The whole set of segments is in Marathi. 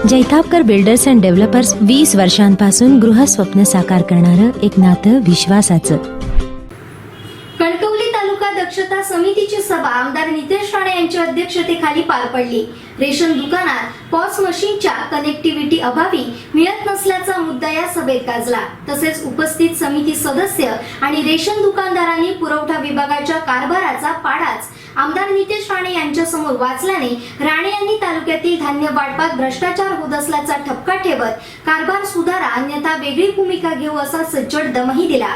जैतापकर बिल्डर्स अँड डेव्हलपर्स 20 वर्षांपासून गृहस्वप्न साकार करणारं एक नातं विश्वासाचं. कणकवली तालुका दक्षता समितीची सभा आमदार नितेश राणे यांच्या अध्यक्षतेखाली पार पडली. रेशन दुकानात पॉस मशीनच्या कनेक्टिव्हिटी अभावी मिळत नसल्याचा मुद्दा या सभेत गाजला. तसेच उपस्थित समिती सदस्य आणि रेशन दुकानदारांनी पुरवठा विभागाच्या कारभाराचा पाडाच आमदार नितेश राणे यांच्या समोर वाचल्याने राणे यांनी तालुक्यातील धान्य वाटपात भ्रष्टाचार होत असल्याचा ठपका ठेवत कारभार सुधारा अन्यथा वेगळी भूमिका घेऊ असा सज्जड दमही दिला.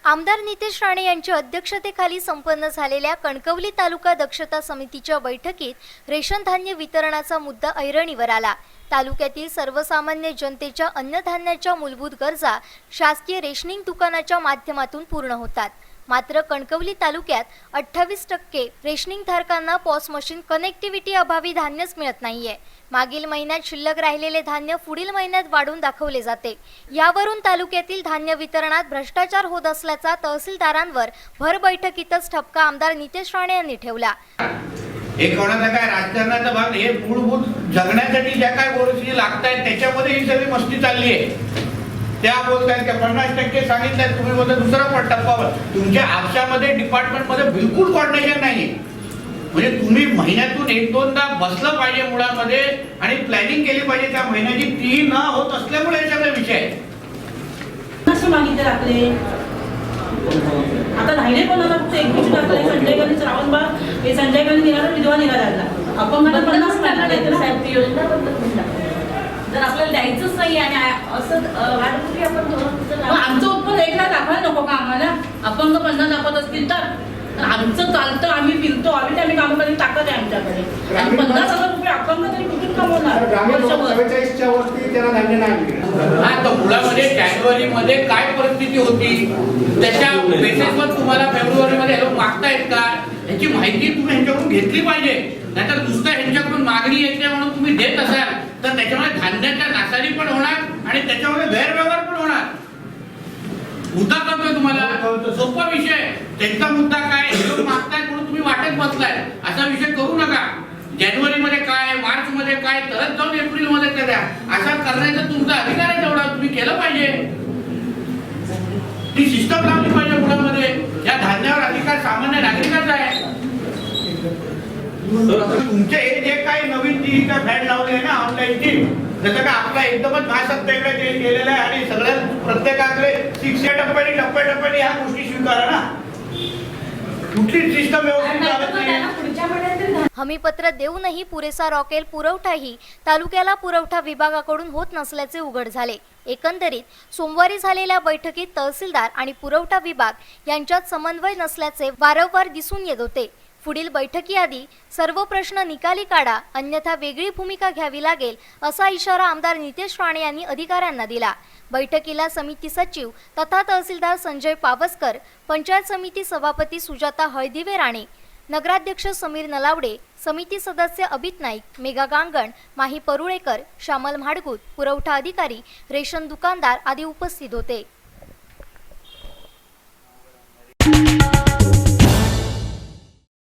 आमदार नितेश राणे यांच्या अध्यक्षतेखाली संपन्न झालेल्या कणकवली तालुका दक्षता समितीच्या बैठकीत रेशन धान्य वितरणाचा मुद्दा ऐरणीवर आला. तालुक्यातील सर्वसामान्य जनतेच्या अन्नधान्याच्या मूलभूत गरजा शासकीय रेशनिंग दुकानाच्या माध्यमातून पूर्ण होतात. मात्र कणकवली तालुक्यात 28% रेशनिंग धारकांना पॉस मशीन कनेक्टिव्हिटी अभावी धान्यच मिळत नाहीये. मागील महिन्यात शिल्लक राहिलेले धान्य पुढील महिन्यात वाढून दाखवले जाते. यावरून तालुक्यातील धान्य वितरणात भ्रष्टाचार होत असल्याचा तहसीलदारांवर भर बैठकीतच ठपका आमदार नितेश राणे यांनी ठेवला. एक कोणाचा काय राजकारणाचा भाग हे मूलभूत जगण्यासाठी ज्या काय गोष्टी लागतात त्याच्यामध्ये ही सगळी मस्ती चालली आहे. त्या बोलतायत की 50% सांगितलं तुम्ही बोलता दुसरा टप्पावर तुमच्या आक्षामध्ये डिपार्टमेंटमध्ये बिलकुल कोऑर्डिनेशन नाही. म्हणजे तुम्ही महिन्यातून 1-2दा बसलं पाहिजे मुळामध्ये आणि प्लॅनिंग केली पाहिजे त्या महिन्याची ती न होत असल्यामुळे हे सगळे विषय आहे. कसे मागितले आपले आता राहिले कोणाला फक्त एक दिवशी टाकले संजय गांधी श्रावणबाग हे संजय गांधी निघाला विधवा निघाला अपंगाला 50 टाकले साहेब ती योजना जर आपल्याला द्यायचंच नाही आणि असं आपण आमचं उत्पन्न 1 लाख दाखवायला नको का आम्हाला. अपंग 50 दाखवत असतील तर आमचं चालतं आम्ही फिरतो आम्ही कामं कधी ताकद आहे आमच्याकडे आणि 50,000 रुपये अपंग तरी कुठून कमवणार. मुळामध्ये जानेवारीमध्ये काय परिस्थिती होती त्याच्या बेसिसवर तुम्हाला फेब्रुवारीमध्ये लोक मागतायत का याची माहिती तुम्ही ह्यांच्याकडून घेतली पाहिजे. नाहीतर दुसऱ्या ह्यांच्याकडून मागणी येते म्हणून तुम्ही देत असाल तर त्याच्यामुळे धान्याच्या नासाडी पण होणार आणि त्याच्यामुळे गैरव्यवहार पण होणार. मुद्दा करतोय तुम्हाला सोपा विषय. त्यांचा मुद्दा काय लोक मागताय म्हणून तुम्ही वाटत बसलाय असा विषय करू नका. जानेवारीमध्ये काय मार्चमध्ये काय तरच जाऊन एप्रिलमध्ये करा असा करण्याचा तुमचा अधिकार आहे. तेवढा तुम्ही केलं पाहिजे. ती सिस्टम लावली पाहिजे मुळामध्ये. या धान्यावर अधिकार सामान्य नागरिकांचा आहे. तुमचे हे जे काही नवीन ती फॅड लावली आहे ना ऑनलाईनची जसं का आपला एकदमच महासत्तेकडे ते गेलेलं आहे आणि सगळ्या प्रत्येकाकडे 6 टप्प्याने ह्या गोष्टी स्वीकारा ना. कुठली सिस्टम व्यवस्थित हमीपत्र देऊनही पुरेसा रॉकेल पुरवठाही तालुक्याला पुरवठा विभागाकडून होत नसल्याचे उघड झाले. एकंदरीत सोमवारी झालेल्या बैठकीत तहसीलदार आणि पुरवठा विभाग यांच्यात समन्वय नसल्याचे वारंवार दिसून येत होते. पुढील बैठकीआधी सर्व प्रश्न निकाली काढा अन्यथा वेगळी भूमिका घ्यावी लागेल असा इशारा आमदार नितेश राणे यांनी अधिकाऱ्यांना दिला. बैठकीला समिती सचिव तथा तहसीलदार संजय पावसकर, पंचायत समिती सभापती सुजाता हळदिवे राणे, नगराध्यक्ष समीर नलावडे, समिती सदस्य अभित नाईक, मेघा गांगण, माही परुळेकर, श्यामल म्हाडगूत, पुरवठा अधिकारी, रेशन दुकानदार आदी उपस्थित होते.